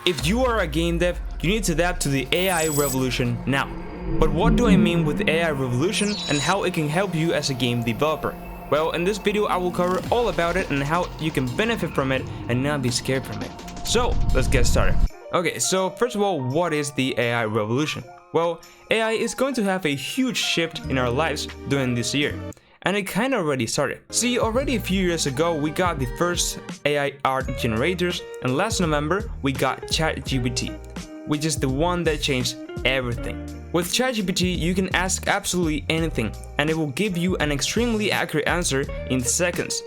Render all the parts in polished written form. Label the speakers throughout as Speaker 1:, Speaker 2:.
Speaker 1: If you are a game dev, you need to adapt to the AI revolution now. But what do I mean with AI revolution and how it can help you as a game developer? Well, in this video I will cover all about it and how you can benefit from it and not be scared from it. So, let's get started. Okay, so first of all, what is the AI revolution? Well, AI is going to have a huge shift in our lives during this year. And it kinda already started. See, already a few years ago we got the first AI art generators, and last November we got chatgpt, which is the one that changed everything. With chatgpt you can ask absolutely anything and it will give you an extremely accurate answer in seconds.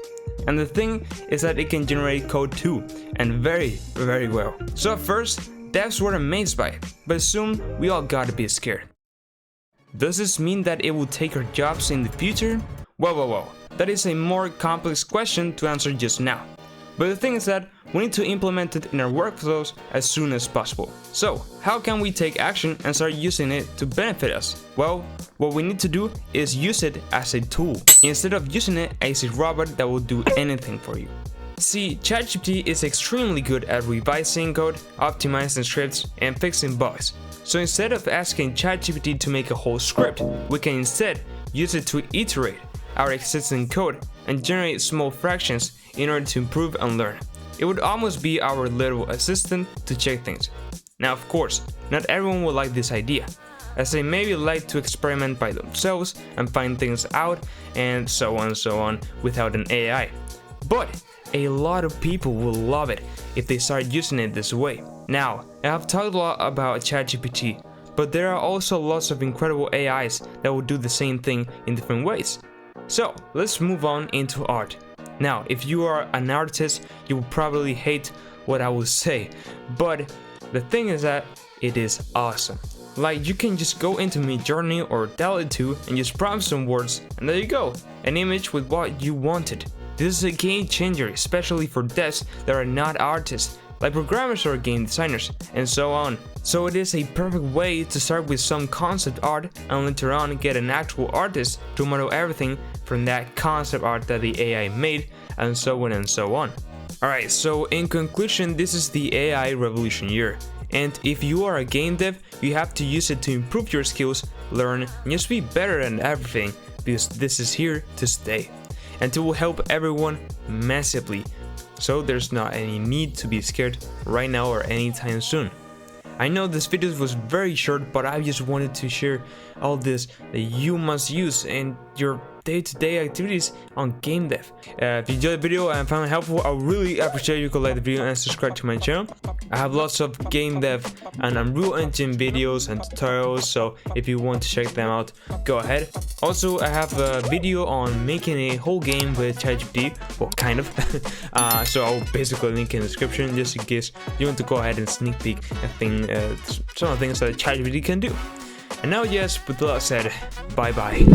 Speaker 1: And the thing is that it can generate code too, and very well. So at first, devs were amazed by it, but soon we all gotta be scared. Does this mean that it will take our jobs in the future? Whoa, that is a more complex question to answer just now. But the thing is that we need to implement it in our workflows as soon as possible. So, how can we take action and start using it to benefit us? Well, what we need to do is use it as a tool, instead of using it as a robot that will do anything for you. See, ChatGPT is extremely good at revising code, optimizing scripts, and fixing bugs. So instead of asking ChatGPT to make a whole script, we can instead use it to iterate our existing code and generate small fractions in order to improve and learn. It would almost be our little assistant to check things. Now of course, not everyone will like this idea, as they maybe like to experiment by themselves and find things out and so on without an AI. But a lot of people will love it if they start using it this way. Now, I have talked a lot about ChatGPT, but there are also lots of incredible AIs that will do the same thing in different ways. So, let's move on into art. Now, if you are an artist, you will probably hate what I will say, but the thing is that it is awesome. Like, you can just go into Midjourney or DALL-E 2 and just prompt some words, and there you go, an image with what you wanted. This is a game changer, especially for devs that are not artists, like programmers or game designers, and so on. So it is a perfect way to start with some concept art and later on get an actual artist to model everything from that concept art that the AI made, and so on and so on. Alright, so in conclusion, this is the AI revolution year. And if you are a game dev, you have to use it to improve your skills, learn, and just be better at everything, because this is here to stay. And it will help everyone massively. So there's not any need to be scared right now or anytime soon. I know this video was very short, but I just wanted to share all this that you must use in your day-to-day activities on game dev. If you enjoyed the video and found it helpful, I would really appreciate you could like the video and subscribe to my channel. I have lots of game dev and Unreal Engine videos and tutorials, so if you want to check them out, go ahead. Also, I have a video on making a whole game with ChatGPT, well, kind of. So I'll basically link in the description just in case you want to go ahead and sneak peek at some of the things that ChatGPT can do. And now, yes, with that said, bye bye.